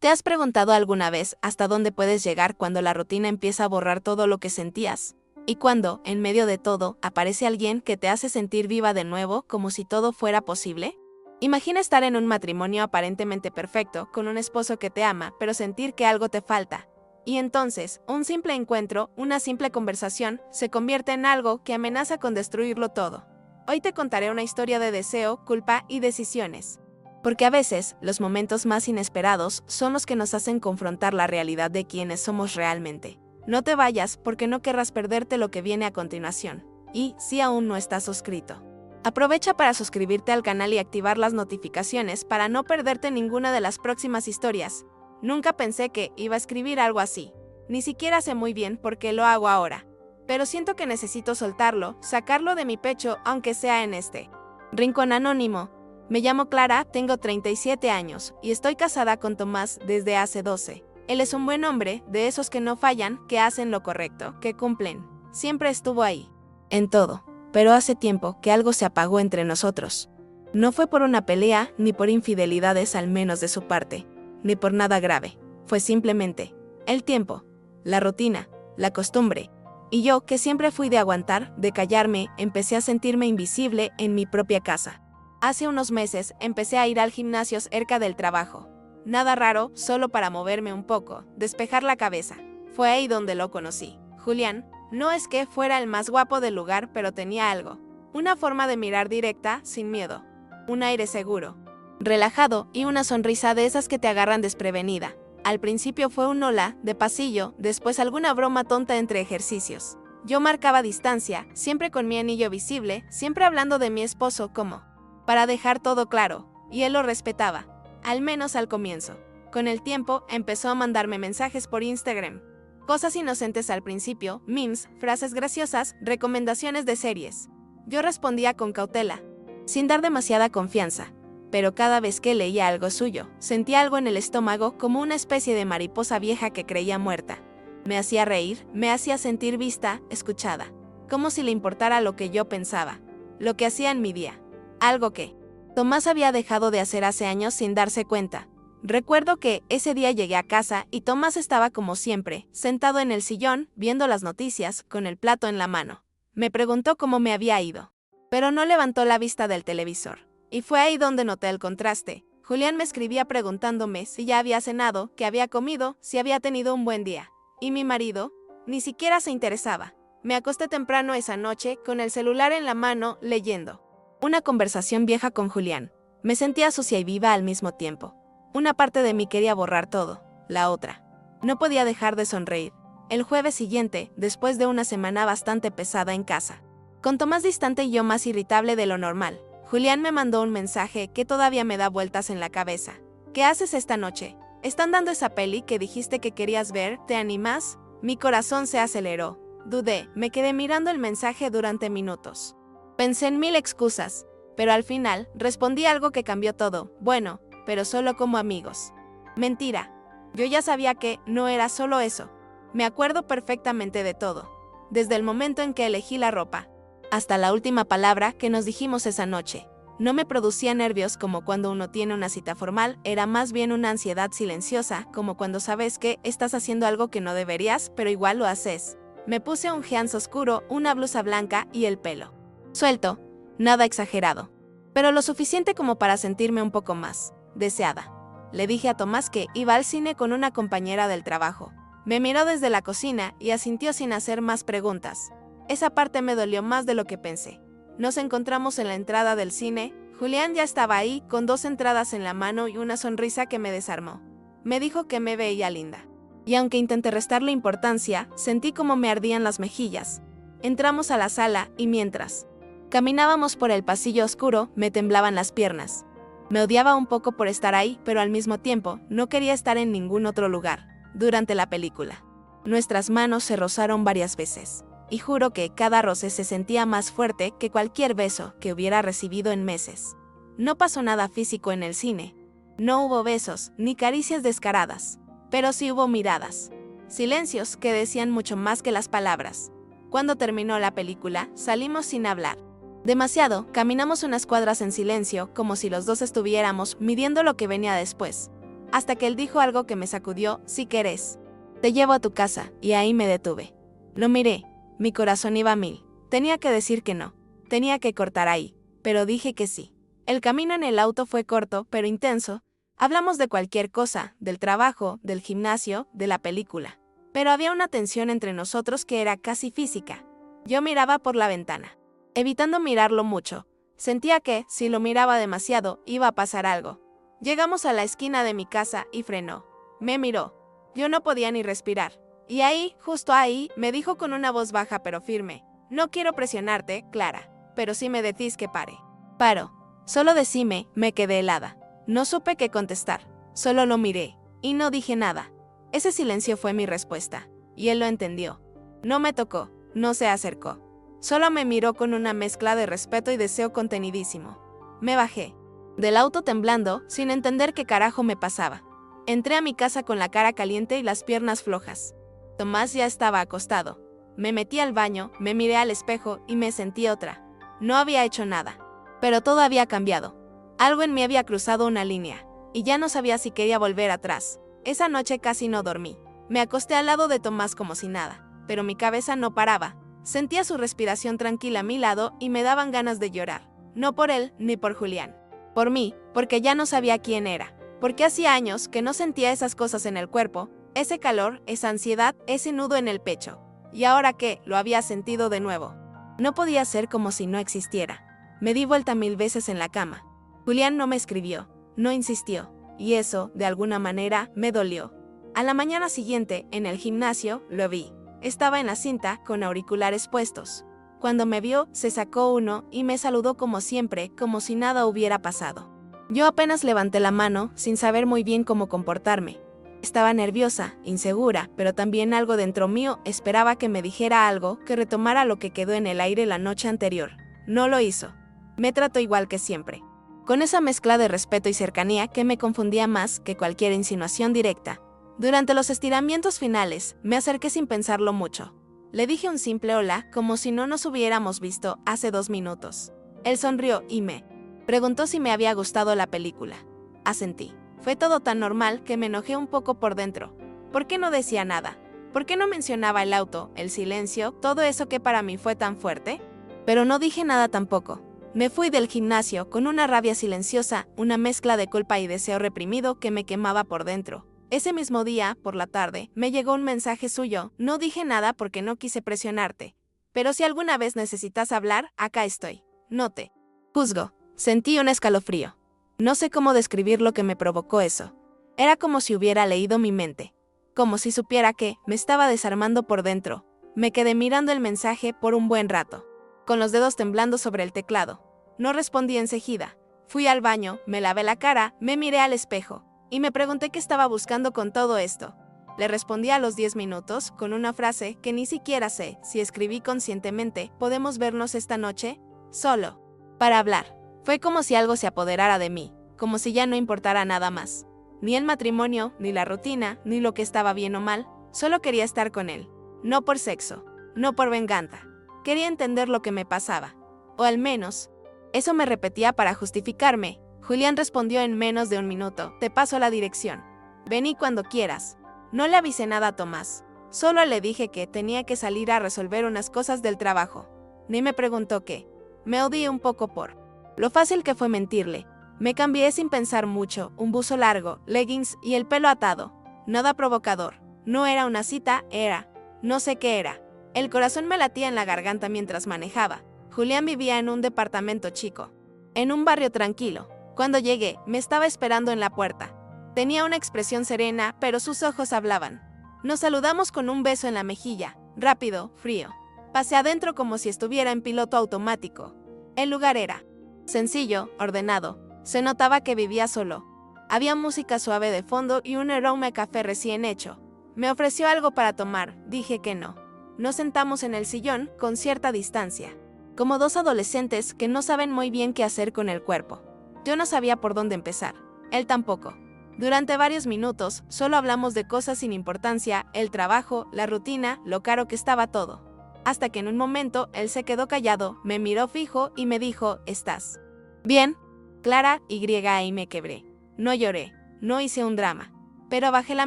¿Te has preguntado alguna vez hasta dónde puedes llegar cuando la rutina empieza a borrar todo lo que sentías? Y cuando, en medio de todo, aparece alguien que te hace sentir viva de nuevo como si todo fuera posible? Imagina estar en un matrimonio aparentemente perfecto, con un esposo que te ama, pero sentir que algo te falta. Y entonces, un simple encuentro, una simple conversación, se convierte en algo que amenaza con destruirlo todo. Hoy te contaré una historia de deseo, culpa y decisiones. Porque a veces, los momentos más inesperados son los que nos hacen confrontar la realidad de quienes somos realmente. No te vayas porque no querrás perderte lo que viene a continuación. Y, si aún no estás suscrito, aprovecha para suscribirte al canal y activar las notificaciones para no perderte ninguna de las próximas historias. Nunca pensé que iba a escribir algo así. Ni siquiera sé muy bien por qué lo hago ahora. Pero siento que necesito soltarlo, sacarlo de mi pecho, aunque sea en este rincón anónimo. Me llamo Clara, tengo 37 años, y estoy casada con Tomás desde hace 12. Él es un buen hombre, de esos que no fallan, que hacen lo correcto, que cumplen. Siempre estuvo ahí. En todo. Pero hace tiempo que algo se apagó entre nosotros. No fue por una pelea, ni por infidelidades al menos de su parte, ni por nada grave. Fue simplemente el tiempo, la rutina, la costumbre. Y yo, que siempre fui de aguantar, de callarme, empecé a sentirme invisible en mi propia casa. Hace unos meses empecé a ir al gimnasio cerca del trabajo. Nada raro, solo para moverme un poco, despejar la cabeza. Fue ahí donde lo conocí. Julián, no es que fuera el más guapo del lugar, pero tenía algo. Una forma de mirar directa, sin miedo. Un aire seguro, relajado y una sonrisa de esas que te agarran desprevenida. Al principio fue un hola, de pasillo, después alguna broma tonta entre ejercicios. Yo marcaba distancia, siempre con mi anillo visible, siempre hablando de mi esposo como para dejar todo claro, y él lo respetaba, al menos al comienzo. Con el tiempo, empezó a mandarme mensajes por Instagram. Cosas inocentes al principio, memes, frases graciosas, recomendaciones de series. Yo respondía con cautela, sin dar demasiada confianza, pero cada vez que leía algo suyo, sentía algo en el estómago como una especie de mariposa vieja que creía muerta. Me hacía reír, me hacía sentir vista, escuchada, como si le importara lo que yo pensaba, lo que hacía en mi día. Algo que Tomás había dejado de hacer hace años sin darse cuenta. Recuerdo que ese día llegué a casa y Tomás estaba como siempre, sentado en el sillón, viendo las noticias, con el plato en la mano. Me preguntó cómo me había ido, pero no levantó la vista del televisor. Y fue ahí donde noté el contraste. Julián me escribía preguntándome si ya había cenado, qué había comido, si había tenido un buen día. Y mi marido ni siquiera se interesaba. Me acosté temprano esa noche, con el celular en la mano, leyendo. Una conversación vieja con Julián. Me sentía sucia y viva al mismo tiempo. Una parte de mí quería borrar todo, la otra. No podía dejar de sonreír. El jueves siguiente, después de una semana bastante pesada en casa, con Tomás distante y yo más irritable de lo normal, Julián me mandó un mensaje que todavía me da vueltas en la cabeza. ¿Qué haces esta noche? ¿Están dando esa peli que dijiste que querías ver? ¿Te animas? Mi corazón se aceleró. Dudé, me quedé mirando el mensaje durante minutos. Pensé en 1000 excusas, pero al final respondí algo que cambió todo. Bueno, pero solo como amigos. Mentira. Yo ya sabía que no era solo eso. Me acuerdo perfectamente de todo. Desde el momento en que elegí la ropa, hasta la última palabra que nos dijimos esa noche. No me producía nervios como cuando uno tiene una cita formal, era más bien una ansiedad silenciosa, como cuando sabes que estás haciendo algo que no deberías, pero igual lo haces. Me puse un jeans oscuro, una blusa blanca y el pelo suelto, nada exagerado, pero lo suficiente como para sentirme un poco más deseada. Le dije a Tomás que iba al cine con una compañera del trabajo. Me miró desde la cocina y asintió sin hacer más preguntas. Esa parte me dolió más de lo que pensé. Nos encontramos en la entrada del cine. Julián ya estaba ahí, con 2 entradas en la mano y una sonrisa que me desarmó. Me dijo que me veía linda. Y aunque intenté restarle importancia, sentí como me ardían las mejillas. Entramos a la sala y mientras caminábamos por el pasillo oscuro, me temblaban las piernas. Me odiaba un poco por estar ahí, pero al mismo tiempo, no quería estar en ningún otro lugar. Durante la película, nuestras manos se rozaron varias veces, y juro que cada roce se sentía más fuerte que cualquier beso que hubiera recibido en meses. No pasó nada físico en el cine. No hubo besos, ni caricias descaradas, pero sí hubo miradas. Silencios que decían mucho más que las palabras. Cuando terminó la película, salimos sin hablar. Demasiado, caminamos unas cuadras en silencio, como si los dos estuviéramos midiendo lo que venía después. hasta que él dijo algo que me sacudió: si querés, te llevo a tu casa, y ahí me detuve. Lo miré, mi corazón iba a mil. Tenía que decir que no, tenía que cortar ahí, pero dije que sí. El camino en el auto fue corto, pero intenso. Hablamos de cualquier cosa, del trabajo, del gimnasio, de la película. Pero había una tensión entre nosotros que era casi física. Yo miraba por la ventana, evitando mirarlo mucho. Sentía que, si lo miraba demasiado, iba a pasar algo. Llegamos a la esquina de mi casa y frenó. Me miró. Yo no podía ni respirar. Y ahí, justo ahí, me dijo con una voz baja pero firme: no quiero presionarte, Clara, pero si me decís que pare. Paro. Solo decime. Me quedé helada. No supe qué contestar. Solo lo miré. Y no dije nada. Ese silencio fue mi respuesta. Y él lo entendió. No me tocó. No se acercó. Solo me miró con una mezcla de respeto y deseo contenidísimo. Me bajé del auto temblando, sin entender qué carajo me pasaba. Entré a mi casa con la cara caliente y las piernas flojas. Tomás ya estaba acostado. Me metí al baño, me miré al espejo y me sentí otra. No había hecho nada. Pero todo había cambiado. Algo en mí había cruzado una línea. Y ya no sabía si quería volver atrás. Esa noche casi no dormí. Me acosté al lado de Tomás como si nada. Pero mi cabeza no paraba. Sentía su respiración tranquila a mi lado y me daban ganas de llorar. No por él ni por Julián. Por mí, porque ya no sabía quién era. Porque hacía años que no sentía esas cosas en el cuerpo, ese calor, esa ansiedad, ese nudo en el pecho. Y ahora que lo había sentido de nuevo. No podía ser como si no existiera. Me di vuelta 1000 veces en la cama. Julián no me escribió, no insistió, y eso, de alguna manera, me dolió. A la mañana siguiente, en el gimnasio, lo vi. Estaba en la cinta, con auriculares puestos. Cuando me vio, se sacó uno y me saludó como siempre, como si nada hubiera pasado. Yo apenas levanté la mano, sin saber muy bien cómo comportarme. Estaba nerviosa, insegura, pero también algo dentro mío esperaba que me dijera algo que retomara lo que quedó en el aire la noche anterior. No lo hizo. Me trató igual que siempre, con esa mezcla de respeto y cercanía que me confundía más que cualquier insinuación directa. Durante los estiramientos finales, me acerqué sin pensarlo mucho. Le dije un simple hola, como si no nos hubiéramos visto hace 2 minutos. Él sonrió y me preguntó si me había gustado la película. Asentí. Fue todo tan normal que me enojé un poco por dentro. ¿Por qué no decía nada? ¿Por qué no mencionaba el auto, el silencio, todo eso que para mí fue tan fuerte? Pero no dije nada tampoco. Me fui del gimnasio con una rabia silenciosa, una mezcla de culpa y deseo reprimido que me quemaba por dentro. Ese mismo día, por la tarde, me llegó un mensaje suyo. No dije nada porque no quise presionarte. Pero si alguna vez necesitas hablar, acá estoy. No te juzgo. Sentí un escalofrío. No sé cómo describir lo que me provocó eso. Era como si hubiera leído mi mente. Como si supiera que me estaba desarmando por dentro. Me quedé mirando el mensaje por un buen rato, con los dedos temblando sobre el teclado. No respondí enseguida. Fui al baño, me lavé la cara, me miré al espejo, y me pregunté qué estaba buscando con todo esto. Le respondí a los 10 minutos, con una frase que ni siquiera sé si escribí conscientemente: ¿podemos vernos esta noche? Solo para hablar. Fue como si algo se apoderara de mí, como si ya no importara nada más. Ni el matrimonio, ni la rutina, ni lo que estaba bien o mal. Solo quería estar con él. No por sexo, no por venganza. Quería entender lo que me pasaba. O al menos, eso me repetía para justificarme. Julián respondió en menos de 1 minuto: te paso la dirección. Vení cuando quieras. No le avisé nada a Tomás. Solo le dije que tenía que salir a resolver unas cosas del trabajo. Ni me preguntó qué. Me odié un poco por lo fácil que fue mentirle. Me cambié sin pensar mucho, un buzo largo, leggings y el pelo atado. Nada provocador. No era una cita, era no sé qué era. El corazón me latía en la garganta mientras manejaba. Julián vivía en un departamento chico, en un barrio tranquilo. Cuando llegué, me estaba esperando en la puerta. Tenía una expresión serena, pero sus ojos hablaban. Nos saludamos con un beso en la mejilla, rápido, frío. Pasé adentro como si estuviera en piloto automático. El lugar era sencillo, ordenado. Se notaba que vivía solo. Había música suave de fondo y un aroma a café recién hecho. Me ofreció algo para tomar, dije que no. Nos sentamos en el sillón, con cierta distancia, como 2 adolescentes que no saben muy bien qué hacer con el cuerpo. Yo no sabía por dónde empezar, él tampoco. Durante varios minutos, solo hablamos de cosas sin importancia, el trabajo, la rutina, lo caro que estaba todo. Hasta que en un momento, él se quedó callado, me miró fijo y me dijo: ¿estás bien? Clara, y ahí me quebré. No lloré, no hice un drama. Pero bajé la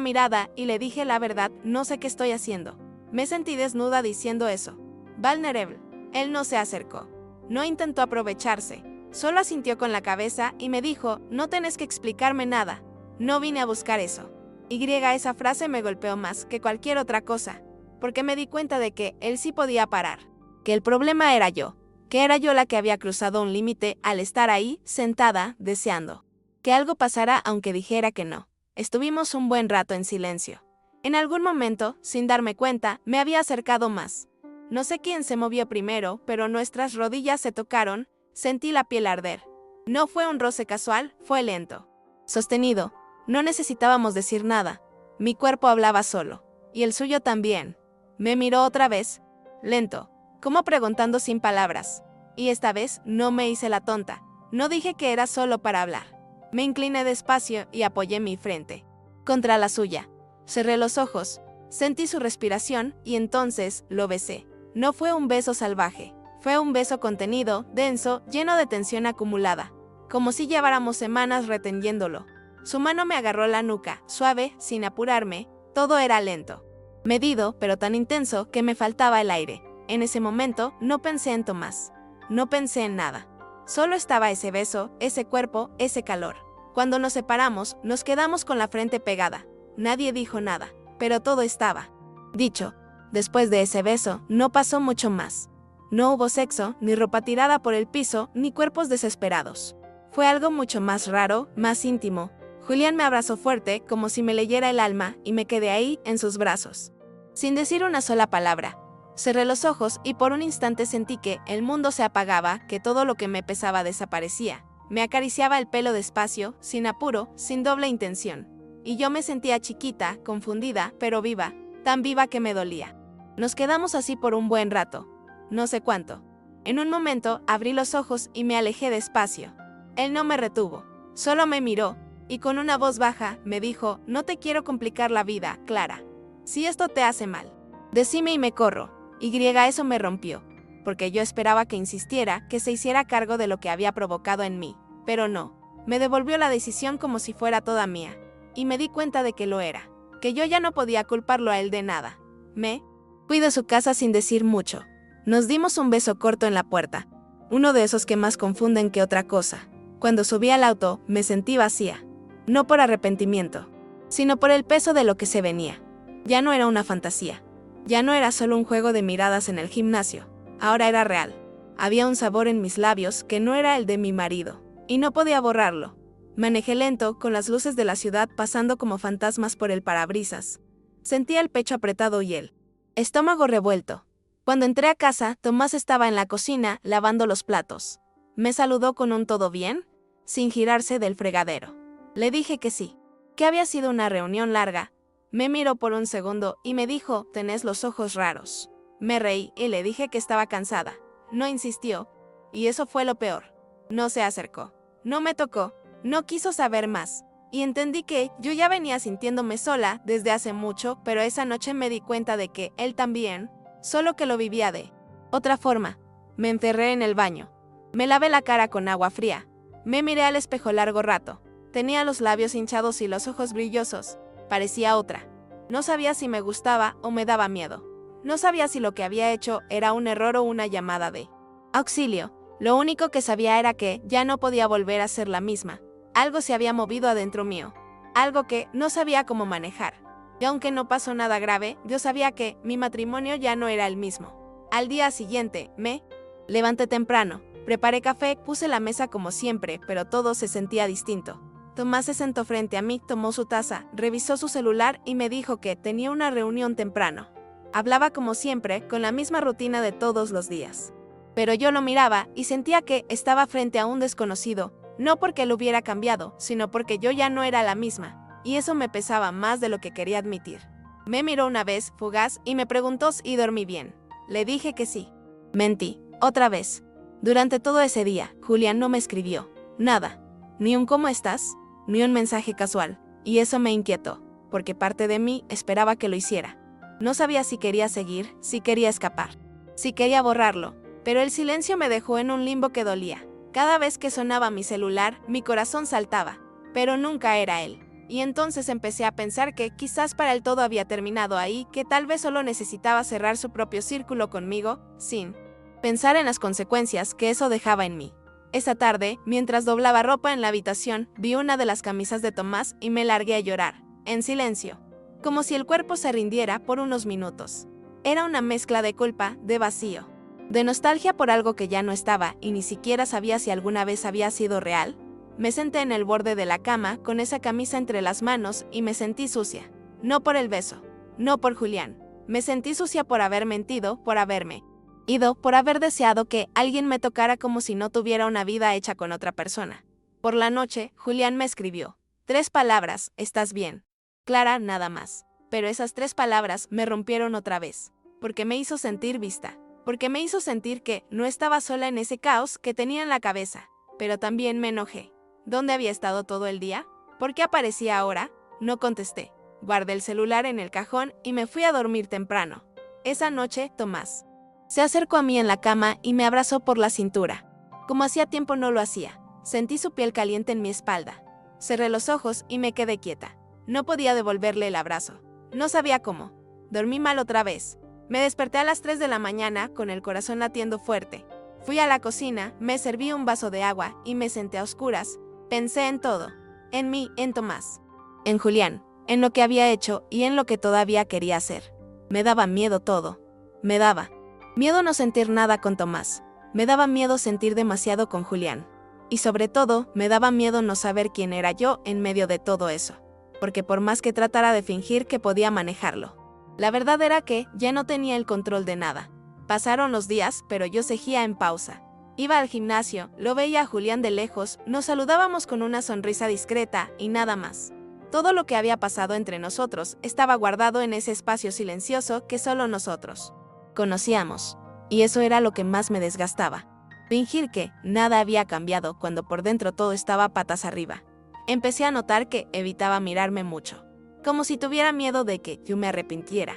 mirada y le dije la verdad, no sé qué estoy haciendo. Me sentí desnuda diciendo eso. Vulnerable. Él no se acercó. No intentó aprovecharse. Solo asintió con la cabeza y me dijo, no tenés que explicarme nada. No vine a buscar eso. Esa frase me golpeó más que cualquier otra cosa, porque me di cuenta de que él sí podía parar. Que el problema era yo. Que era yo la que había cruzado un límite al estar ahí, sentada, deseando. Que algo pasara aunque dijera que no. Estuvimos un buen rato en silencio. En algún momento, sin darme cuenta, me había acercado más. No sé quién se movió primero, pero nuestras rodillas se tocaron, sentí la piel arder. No fue un roce casual, fue lento. Sostenido. No necesitábamos decir nada. Mi cuerpo hablaba solo. Y el suyo también. Me miró otra vez, lento, como preguntando sin palabras. Y esta vez no me hice la tonta. No dije que era solo para hablar. Me incliné despacio y apoyé mi frente contra la suya. Cerré los ojos, sentí su respiración y entonces lo besé. No fue un beso salvaje. Fue un beso contenido, denso, lleno de tensión acumulada. Como si lleváramos semanas reteniéndolo. Su mano me agarró la nuca, suave, sin apurarme. Todo era lento. Medido, pero tan intenso que me faltaba el aire. En ese momento no pensé en Tomás. No pensé en nada. Solo estaba ese beso, ese cuerpo, ese calor. Cuando nos separamos, nos quedamos con la frente pegada. Nadie dijo nada, pero todo estaba dicho. Después de ese beso, no pasó mucho más. No hubo sexo, ni ropa tirada por el piso, ni cuerpos desesperados. Fue algo mucho más raro, más íntimo. Julián me abrazó fuerte, como si me leyera el alma, y me quedé ahí, en sus brazos. Sin decir una sola palabra. Cerré los ojos y por un instante sentí que el mundo se apagaba, que todo lo que me pesaba desaparecía. Me acariciaba el pelo despacio, sin apuro, sin doble intención. Y yo me sentía chiquita, confundida, pero viva, tan viva que me dolía. Nos quedamos así por un buen rato. No sé cuánto. En un momento abrí los ojos y me alejé despacio. Él no me retuvo, solo me miró, y con una voz baja me dijo, no te quiero complicar la vida, Clara. Si esto te hace mal, decime y me corro. Eso me rompió, porque yo esperaba que insistiera, que se hiciera cargo de lo que había provocado en mí, pero no. Me devolvió la decisión como si fuera toda mía, y me di cuenta de que lo era, que yo ya no podía culparlo a él de nada. Me fui de su casa sin decir mucho. Nos dimos un beso corto en la puerta, uno de esos que más confunden que otra cosa. Cuando subí al auto, me sentí vacía. No por arrepentimiento, sino por el peso de lo que se venía. Ya no era una fantasía. Ya no era solo un juego de miradas en el gimnasio. Ahora era real. Había un sabor en mis labios que no era el de mi marido, y no podía borrarlo. Manejé lento, con las luces de la ciudad pasando como fantasmas por el parabrisas. Sentía el pecho apretado y el estómago revuelto. Cuando entré a casa, Tomás estaba en la cocina, lavando los platos. Me saludó con un ¿todo bien?, sin girarse del fregadero. Le dije que sí, que había sido una reunión larga. Me miró por un segundo y me dijo, tenés los ojos raros. Me reí y le dije que estaba cansada. No insistió, y eso fue lo peor. No se acercó, no me tocó, no quiso saber más. Y entendí que yo ya venía sintiéndome sola desde hace mucho, pero esa noche me di cuenta de que él también, solo que lo vivía de otra forma. Me encerré en el baño. Me lavé la cara con agua fría. Me miré al espejo largo rato. Tenía los labios hinchados y los ojos brillosos. Parecía otra. No sabía si me gustaba o me daba miedo. No sabía si lo que había hecho era un error o una llamada de auxilio. Lo único que sabía era que ya no podía volver a ser la misma. Algo se había movido adentro mío. Algo que no sabía cómo manejar. Y aunque no pasó nada grave, yo sabía que mi matrimonio ya no era el mismo. Al día siguiente, me levanté temprano. Preparé café, puse la mesa como siempre, pero todo se sentía distinto. Tomás se sentó frente a mí, tomó su taza, revisó su celular y me dijo que tenía una reunión temprano. Hablaba como siempre, con la misma rutina de todos los días. Pero yo lo miraba y sentía que estaba frente a un desconocido, no porque él hubiera cambiado, sino porque yo ya no era la misma, y eso me pesaba más de lo que quería admitir. Me miró una vez, fugaz, y me preguntó si dormí bien. Le dije que sí. Mentí, otra vez. Durante todo ese día, Julián no me escribió nada, ni un ¿cómo estás?, ni un mensaje casual, y eso me inquietó, porque parte de mí esperaba que lo hiciera. No sabía si quería seguir, si quería escapar, si quería borrarlo, pero el silencio me dejó en un limbo que dolía. Cada vez que sonaba mi celular, mi corazón saltaba, pero nunca era él. Y entonces empecé a pensar que quizás para él todo había terminado ahí, que tal vez solo necesitaba cerrar su propio círculo conmigo, sin pensar en las consecuencias que eso dejaba en mí. Esa tarde, mientras doblaba ropa en la habitación, vi una de las camisas de Tomás y me largué a llorar, en silencio, como si el cuerpo se rindiera por unos minutos. Era una mezcla de culpa, de vacío, de nostalgia por algo que ya no estaba y ni siquiera sabía si alguna vez había sido real. Me senté en el borde de la cama con esa camisa entre las manos y me sentí sucia. No por el beso, no por Julián. Me sentí sucia por haber mentido, por haberme ido, por haber deseado que alguien me tocara como si no tuviera una vida hecha con otra persona. Por la noche, Julián me escribió 3 palabras: ¿estás bien? Clara, nada más. Pero esas 3 palabras me rompieron otra vez, porque me hizo sentir vista, porque me hizo sentir que no estaba sola en ese caos que tenía en la cabeza. Pero también me enojé. ¿Dónde había estado todo el día? ¿Por qué aparecía ahora? No contesté. Guardé el celular en el cajón y me fui a dormir temprano. Esa noche, Tomás se acercó a mí en la cama y me abrazó por la cintura. Como hacía tiempo no lo hacía. Sentí su piel caliente en mi espalda. Cerré los ojos y me quedé quieta. No podía devolverle el abrazo. No sabía cómo. Dormí mal otra vez. Me desperté a las 3 de la mañana con el corazón latiendo fuerte. Fui a la cocina, me serví un vaso de agua y me senté a oscuras. Pensé en todo. En mí, en Tomás, en Julián, en lo que había hecho y en lo que todavía quería hacer. Me daba miedo todo. Me daba miedo no sentir nada con Tomás. Me daba miedo sentir demasiado con Julián. Y sobre todo, me daba miedo no saber quién era yo en medio de todo eso. Porque por más que tratara de fingir que podía manejarlo, la verdad era que ya no tenía el control de nada. Pasaron los días, pero yo seguía en pausa. Iba al gimnasio, lo veía a Julián de lejos, nos saludábamos con una sonrisa discreta y nada más. Todo lo que había pasado entre nosotros estaba guardado en ese espacio silencioso que solo nosotros conocíamos. Y eso era lo que más me desgastaba. Fingir que nada había cambiado cuando por dentro todo estaba patas arriba. Empecé a notar que evitaba mirarme mucho. Como si tuviera miedo de que yo me arrepintiera.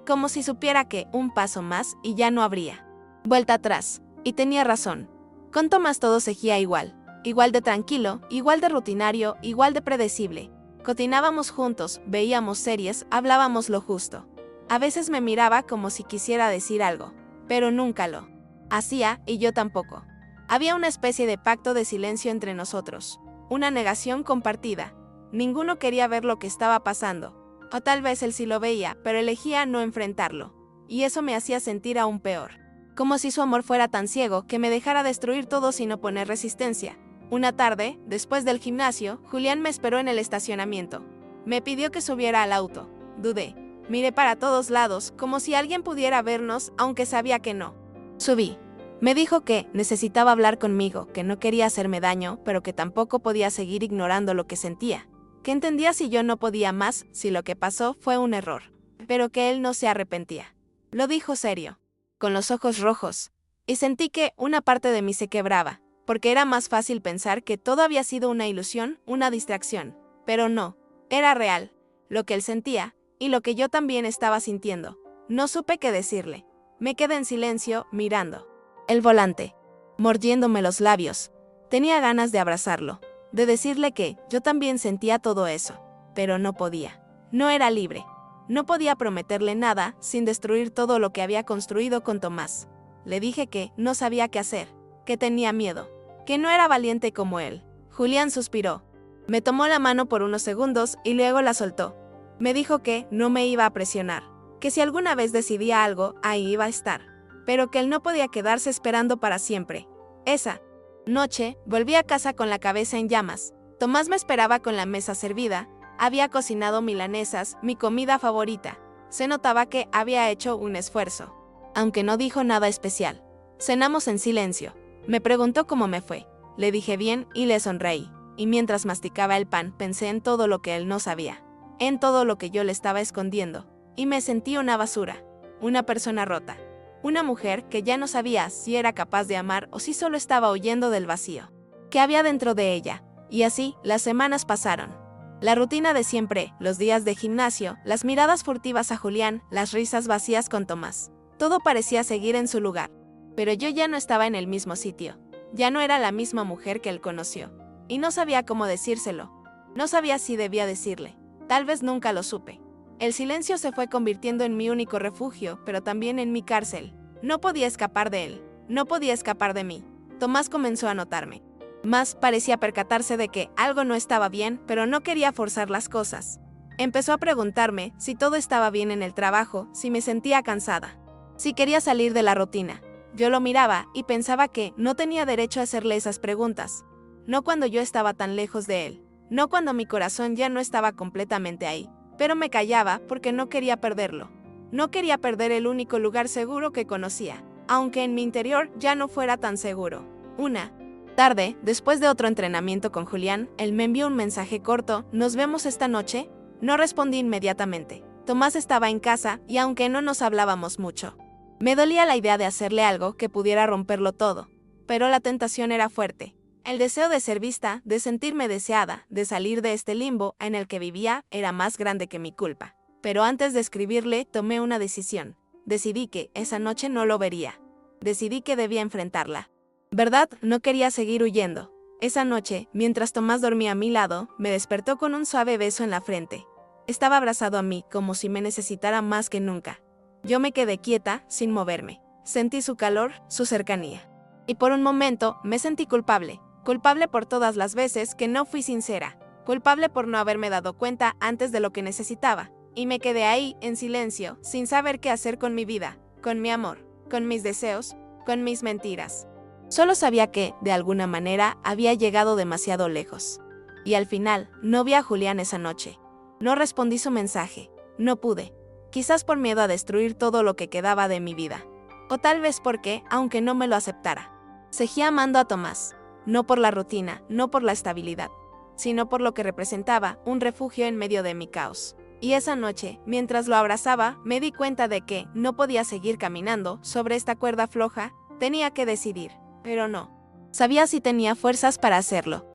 Como si supiera que un paso más y ya no habría vuelta atrás. Y tenía razón. Con Tomás todo seguía igual. Igual de tranquilo, igual de rutinario, igual de predecible. Cocinábamos juntos, veíamos series, hablábamos lo justo. A veces me miraba como si quisiera decir algo, pero nunca lo hacía y yo tampoco. Había una especie de pacto de silencio entre nosotros. Una negación compartida. Ninguno quería ver lo que estaba pasando. O tal vez él sí lo veía, pero elegía no enfrentarlo. Y eso me hacía sentir aún peor. Como si su amor fuera tan ciego que me dejara destruir todo sin oponer resistencia. Una tarde, después del gimnasio, Julián me esperó en el estacionamiento. Me pidió que subiera al auto. Dudé. Miré para todos lados, como si alguien pudiera vernos, aunque sabía que no. Subí. Me dijo que necesitaba hablar conmigo, que no quería hacerme daño, pero que tampoco podía seguir ignorando lo que sentía. Que entendía si yo no podía más, si lo que pasó fue un error. Pero que él no se arrepentía. Lo dijo serio, con los ojos rojos, y sentí que una parte de mí se quebraba, porque era más fácil pensar que todo había sido una ilusión, una distracción. Pero no, era real, lo que él sentía, y lo que yo también estaba sintiendo. No supe qué decirle. Me quedé en silencio, mirando el volante, mordiéndome los labios. Tenía ganas de abrazarlo, de decirle que yo también sentía todo eso, pero no podía. No era libre. No podía prometerle nada sin destruir todo lo que había construido con Tomás. Le dije que no sabía qué hacer, que tenía miedo, que no era valiente como él. Julián suspiró. Me tomó la mano por unos segundos y luego la soltó. Me dijo que no me iba a presionar, que si alguna vez decidía algo, ahí iba a estar, pero que él no podía quedarse esperando para siempre. Esa noche, volví a casa con la cabeza en llamas. Tomás me esperaba con la mesa servida. Había cocinado milanesas, mi comida favorita. Se notaba que había hecho un esfuerzo, aunque no dijo nada especial. Cenamos en silencio. Me preguntó cómo me fue. Le dije bien y le sonreí. Y mientras masticaba el pan, pensé en todo lo que él no sabía, en todo lo que yo le estaba escondiendo. Y me sentí una basura, una persona rota, una mujer que ya no sabía si era capaz de amar o si solo estaba huyendo del vacío que había dentro de ella. Y así, las semanas pasaron. La rutina de siempre, los días de gimnasio, las miradas furtivas a Julián, las risas vacías con Tomás. Todo parecía seguir en su lugar. Pero yo ya no estaba en el mismo sitio. Ya no era la misma mujer que él conoció. Y no sabía cómo decírselo. No sabía si debía decirle. Tal vez nunca lo supe. El silencio se fue convirtiendo en mi único refugio, pero también en mi cárcel. No podía escapar de él. No podía escapar de mí. Tomás comenzó a notarme. Más parecía percatarse de que algo no estaba bien, pero no quería forzar las cosas. Empezó a preguntarme si todo estaba bien en el trabajo, si me sentía cansada, si quería salir de la rutina. Yo lo miraba y pensaba que no tenía derecho a hacerle esas preguntas. No cuando yo estaba tan lejos de él. No cuando mi corazón ya no estaba completamente ahí. Pero me callaba porque no quería perderlo. No quería perder el único lugar seguro que conocía, aunque en mi interior ya no fuera tan seguro. Una tarde, después de otro entrenamiento con Julián, él me envió un mensaje corto: ¿nos vemos esta noche? No respondí inmediatamente. Tomás estaba en casa y aunque no nos hablábamos mucho, me dolía la idea de hacerle algo que pudiera romperlo todo. Pero la tentación era fuerte. El deseo de ser vista, de sentirme deseada, de salir de este limbo en el que vivía, era más grande que mi culpa. Pero antes de escribirle, tomé una decisión. Decidí que esa noche no lo vería. Decidí que debía enfrentarla. ¿Verdad? No quería seguir huyendo. Esa noche, mientras Tomás dormía a mi lado, me despertó con un suave beso en la frente. Estaba abrazado a mí, como si me necesitara más que nunca. Yo me quedé quieta, sin moverme. Sentí su calor, su cercanía. Y por un momento, me sentí culpable. Culpable por todas las veces que no fui sincera. Culpable por no haberme dado cuenta antes de lo que necesitaba. Y me quedé ahí, en silencio, sin saber qué hacer con mi vida, con mi amor, con mis deseos, con mis mentiras. Solo sabía que, de alguna manera, había llegado demasiado lejos. Y al final, no vi a Julián esa noche. No respondí su mensaje. No pude. Quizás por miedo a destruir todo lo que quedaba de mi vida. O tal vez porque, aunque no me lo aceptara, seguía amando a Tomás. No por la rutina, no por la estabilidad, sino por lo que representaba, un refugio en medio de mi caos. Y esa noche, mientras lo abrazaba, me di cuenta de que no podía seguir caminando sobre esta cuerda floja. Tenía que decidir. Pero no sabía si tenía fuerzas para hacerlo.